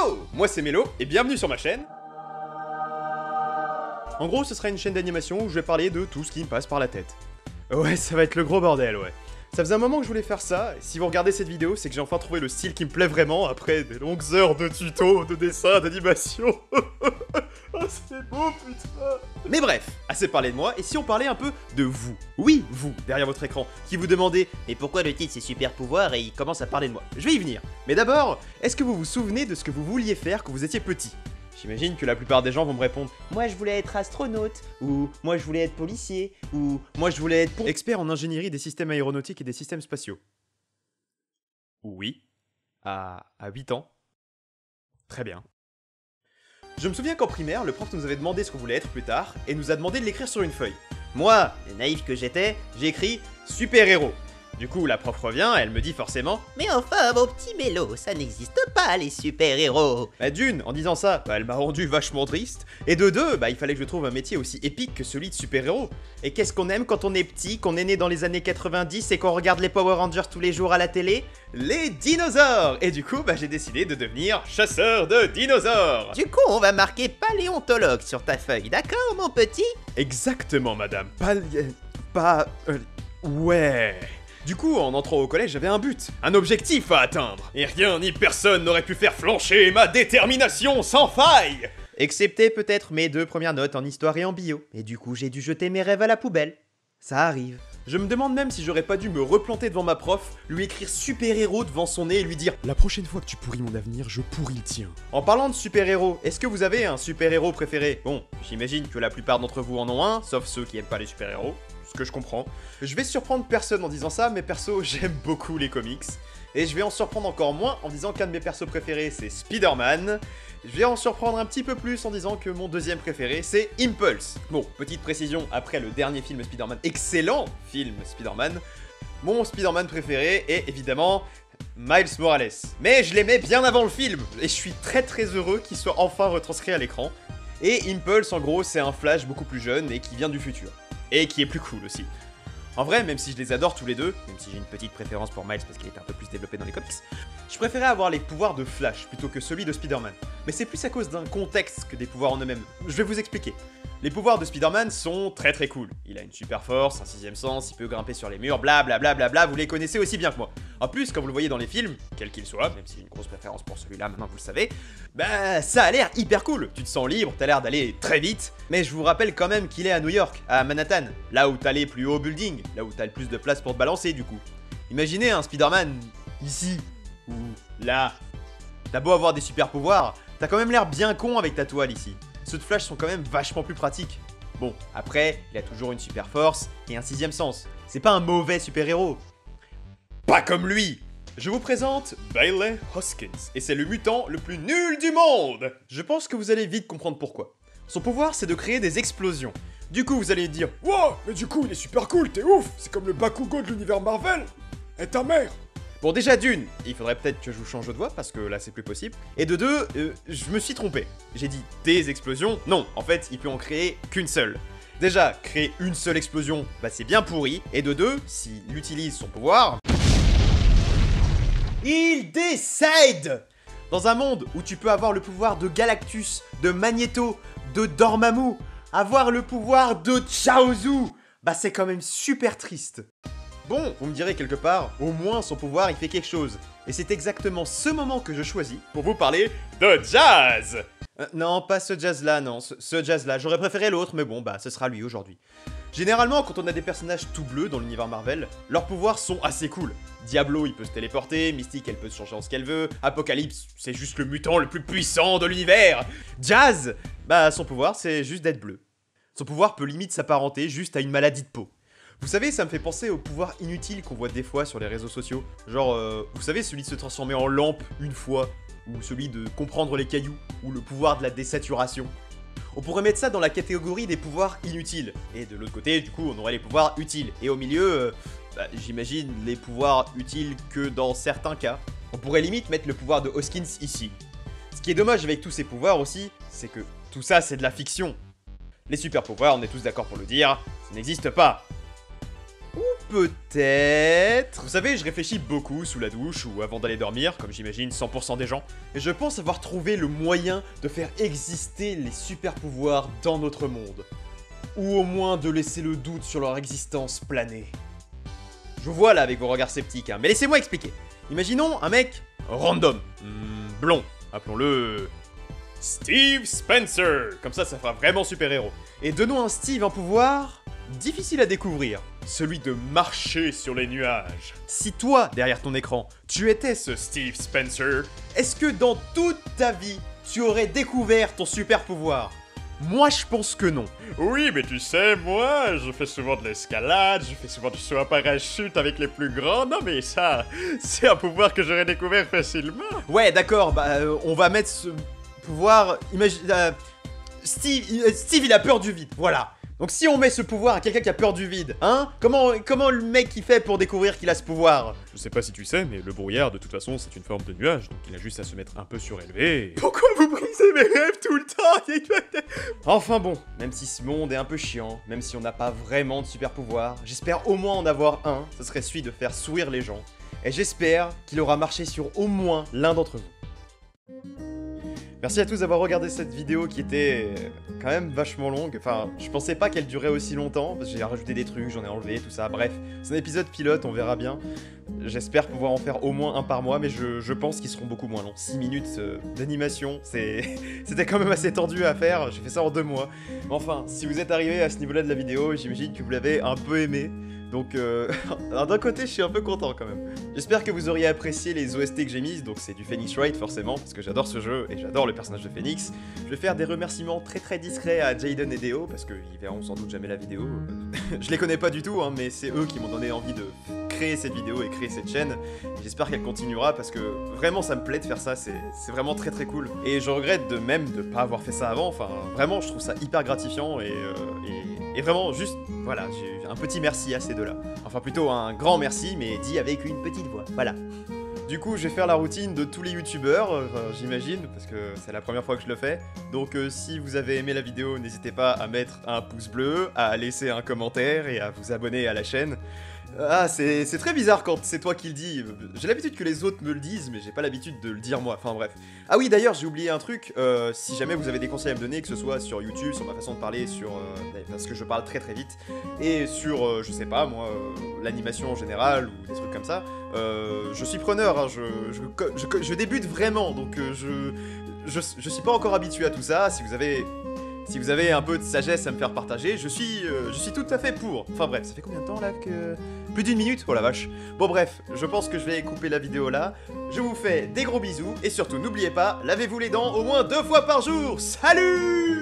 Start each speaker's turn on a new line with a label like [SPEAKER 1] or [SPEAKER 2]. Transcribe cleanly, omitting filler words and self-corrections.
[SPEAKER 1] Yo, moi c'est Mélo et bienvenue sur ma chaîne. En gros, ce sera une chaîne d'animation où je vais parler de tout ce qui me passe par la tête. Ouais, ça va être le gros bordel, ouais. Ça faisait un moment que je voulais faire ça, et si vous regardez cette vidéo, c'est que j'ai enfin trouvé le style qui me plaît vraiment après des longues heures de tutos, de dessins, d'animation. Oh, c'est beau, putain. Mais bref, assez parlé de moi, et si on parlait un peu de vous? Oui, vous, derrière votre écran, qui vous demandez « Mais pourquoi le titre c'est super pouvoir ?» et il commence à parler de moi. Je vais y venir. Mais d'abord, est-ce que vous vous souvenez de ce que vous vouliez faire quand vous étiez petit? J'imagine que la plupart des gens vont me répondre « Moi je voulais être astronaute » ou « Moi je voulais être policier » ou « Moi je voulais être expert en ingénierie des systèmes aéronautiques et des systèmes spatiaux ». Oui, à 8 ans. Très bien. Je me souviens qu'en primaire, le prof nous avait demandé ce qu'on voulait être plus tard et nous a demandé de l'écrire sur une feuille. Moi, naïf que j'étais, j'ai écrit « super-héros ». Du coup, la prof revient, elle me dit forcément «
[SPEAKER 2] Mais enfin, mon petit Mélo, ça n'existe pas, les super-héros !»
[SPEAKER 1] Bah d'une, en disant ça, elle m'a rendu vachement triste. Et de deux, il fallait que je trouve un métier aussi épique que celui de super-héros. Et qu'est-ce qu'on aime quand on est petit, qu'on est né dans les années 90 et qu'on regarde les Power Rangers tous les jours à la télé? Les dinosaures! Et du coup, j'ai décidé de devenir chasseur de dinosaures!
[SPEAKER 2] Du coup, on va marquer paléontologue sur ta feuille, d'accord, mon petit?
[SPEAKER 1] Exactement, madame. Ouais... Du coup, en entrant au collège, j'avais un but, un objectif à atteindre. Et rien ni personne n'aurait pu faire flancher ma détermination sans faille. Excepté peut-être mes 2 premières notes en histoire et en bio. Et du coup, j'ai dû jeter mes rêves à la poubelle. Ça arrive. Je me demande même si j'aurais pas dû me replanter devant ma prof, lui écrire super-héros devant son nez et lui dire « La prochaine fois que tu pourris mon avenir, je pourris le tien ». En parlant de super-héros, est-ce que vous avez un super-héros préféré? Bon, j'imagine que la plupart d'entre vous en ont un, sauf ceux qui aiment pas les super-héros. Ce que je comprends. Je vais surprendre personne en disant ça, mais perso, j'aime beaucoup les comics. Et je vais en surprendre encore moins en disant qu'un de mes persos préférés, c'est Spider-Man. Je vais en surprendre un petit peu plus en disant que mon deuxième préféré, c'est Impulse. Bon, petite précision, après le dernier film Spider-Man, excellent film Spider-Man, mon Spider-Man préféré est évidemment Miles Morales. Mais je l'aimais bien avant le film, et je suis très heureux qu'il soit enfin retranscrit à l'écran. Et Impulse, en gros, c'est un Flash beaucoup plus jeune et qui vient du futur. Et qui est plus cool aussi. En vrai, même si je les adore tous les deux, même si j'ai une petite préférence pour Miles parce qu'il est un peu plus développé dans les comics, je préférais avoir les pouvoirs de Flash plutôt que celui de Spider-Man. Mais c'est plus à cause d'un contexte que des pouvoirs en eux-mêmes. Je vais vous expliquer. Les pouvoirs de Spider-Man sont très cool. Il a une super force, un 6ème sens, il peut grimper sur les murs, blablabla, vous les connaissez aussi bien que moi. En plus, quand vous le voyez dans les films, quels qu'ils soient, même si j'ai une grosse préférence pour celui-là, maintenant vous le savez, ça a l'air hyper cool. Tu te sens libre, t'as l'air d'aller très vite, mais je vous rappelle quand même qu'il est à New York, à Manhattan, là où t'as les plus hauts buildings, là où t'as le plus de place pour te balancer du coup. Imaginez un Spider-Man ici, ou là. T'as beau avoir des super pouvoirs, t'as quand même l'air bien con avec ta toile ici. Ceux de Flash sont quand même vachement plus pratiques. Bon, après, il a toujours une super force et un 6ème sens. C'est pas un mauvais super-héros. Pas comme lui! Je vous présente Bailey Hoskins, et c'est le mutant le plus nul du monde! Je pense que vous allez vite comprendre pourquoi. Son pouvoir, c'est de créer des explosions. Du coup, vous allez dire « Wow, mais du coup, il est super cool, t'es ouf! C'est comme le Bakugo de l'univers Marvel! Et ta mère !» Bon, déjà d'une, il faudrait peut-être que je vous change de voix, parce que là, c'est plus possible. Et de deux, je me suis trompé. J'ai dit des explosions. Non, en fait, il peut en créer qu'une seule. Déjà, créer une seule explosion, c'est bien pourri. Et de deux, s'il utilise son pouvoir... il décède! Dans un monde où tu peux avoir le pouvoir de Galactus, de Magneto, de Dormammu, avoir le pouvoir de Chaozu, c'est quand même super triste. Bon, vous me direz quelque part, au moins son pouvoir il fait quelque chose. Et c'est exactement ce moment que je choisis pour vous parler de jazz! Non, pas ce jazz-là, non, ce jazz-là. J'aurais préféré l'autre, mais bon, ce sera lui aujourd'hui. Généralement, quand on a des personnages tout bleus dans l'univers Marvel, leurs pouvoirs sont assez cool. Diablo, il peut se téléporter, Mystique, elle peut se changer en ce qu'elle veut, Apocalypse, c'est juste le mutant le plus puissant de l'univers. Jazz, son pouvoir, c'est juste d'être bleu. Son pouvoir peut limite s'apparenter juste à une maladie de peau. Vous savez, ça me fait penser aux pouvoirs inutiles qu'on voit des fois sur les réseaux sociaux. Genre, vous savez, celui de se transformer en lampe une fois, ou celui de comprendre les cailloux, ou le pouvoir de la désaturation. On pourrait mettre ça dans la catégorie des pouvoirs inutiles. Et de l'autre côté, du coup, on aurait les pouvoirs utiles. Et au milieu, j'imagine les pouvoirs utiles que dans certains cas. On pourrait limite mettre le pouvoir de Hoskins ici. Ce qui est dommage avec tous ces pouvoirs aussi, c'est que tout ça, c'est de la fiction. Les super pouvoirs, on est tous d'accord pour le dire, ça n'existe pas. Ou peut-être... Vous savez, je réfléchis beaucoup sous la douche ou avant d'aller dormir, comme j'imagine 100% des gens, et je pense avoir trouvé le moyen de faire exister les super pouvoirs dans notre monde. Ou au moins de laisser le doute sur leur existence planer. Je vous vois là avec vos regards sceptiques, hein, mais laissez-moi expliquer. Imaginons un mec random, blond, appelons-le Steve Spencer. Comme ça fera vraiment super-héros. Et donnons à Steve un pouvoir difficile à découvrir, celui de marcher sur les nuages. Si toi, derrière ton écran, tu étais ce Steve Spencer, est-ce que dans toute ta vie, tu aurais découvert ton super-pouvoir? Moi, je pense que non.
[SPEAKER 3] Oui, mais tu sais, moi, je fais souvent de l'escalade, je fais souvent du saut à parachute avec les plus grands. Non, mais ça, c'est un pouvoir que j'aurais découvert facilement.
[SPEAKER 1] Ouais, d'accord, bah, on va mettre ce pouvoir... Steve, il a peur du vide, voilà. Donc si on met ce pouvoir à quelqu'un qui a peur du vide, hein, comment le mec il fait pour découvrir qu'il a ce pouvoir?
[SPEAKER 3] Je sais pas si tu sais, mais le brouillard, de toute façon, c'est une forme de nuage, donc il a juste à se mettre un peu surélevé.
[SPEAKER 1] Pourquoi vous brisez mes rêves tout le temps? Enfin bon, même si ce monde est un peu chiant, même si on n'a pas vraiment de super pouvoir, j'espère au moins en avoir un, ce serait celui de faire sourire les gens. Et j'espère qu'il aura marché sur au moins l'un d'entre vous. Merci à tous d'avoir regardé cette vidéo qui était quand même vachement longue. Enfin, je pensais pas qu'elle durait aussi longtemps, parce que j'ai rajouté des trucs, j'en ai enlevé, tout ça. Bref, c'est un épisode pilote, on verra bien. J'espère pouvoir en faire au moins un par mois, mais je pense qu'ils seront beaucoup moins longs. 6 minutes d'animation, c'était quand même assez tendu à faire, j'ai fait ça en 2 mois. Mais enfin, si vous êtes arrivé à ce niveau-là de la vidéo, j'imagine que vous l'avez un peu aimé. Donc, d'un côté, je suis un peu content quand même. J'espère que vous auriez apprécié les OST que j'ai mises, donc c'est du Phoenix Wright forcément, parce que j'adore ce jeu et j'adore le personnage de Phoenix. Je vais faire des remerciements très discrets à Jaden et Deo, parce qu'ils verront sans doute jamais la vidéo. Je les connais pas du tout, hein, mais c'est eux qui m'ont donné envie de créer cette vidéo et créer cette chaîne. J'espère qu'elle continuera, parce que vraiment ça me plaît de faire ça, c'est vraiment très cool. Et je regrette de même de pas avoir fait ça avant, enfin vraiment je trouve ça hyper gratifiant et vraiment juste, voilà, j'ai un petit merci à ces deux-là. Enfin plutôt un grand merci, mais dit avec une petite voix, voilà. Du coup, je vais faire la routine de tous les youtubeurs, j'imagine, parce que c'est la première fois que je le fais. Donc si vous avez aimé la vidéo, n'hésitez pas à mettre un pouce bleu, à laisser un commentaire et à vous abonner à la chaîne. Ah, c'est très bizarre quand c'est toi qui le dis. J'ai l'habitude que les autres me le disent, mais j'ai pas l'habitude de le dire moi. Enfin bref. Ah oui, d'ailleurs, j'ai oublié un truc. Si jamais vous avez des conseils à me donner, que ce soit sur YouTube, sur ma façon de parler, parce que je parle très vite, et sur, je sais pas moi, l'animation en général ou des trucs comme ça, je suis preneur. Hein, je débute vraiment, donc je suis pas encore habitué à tout ça. Si vous avez un peu de sagesse à me faire partager, je suis tout à fait pour. Enfin bref, ça fait combien de temps là que... Plus d'1 minute? Oh la vache. Bon bref, je pense que je vais couper la vidéo là. Je vous fais des gros bisous, et surtout n'oubliez pas, lavez-vous les dents au moins 2 fois par jour. Salut!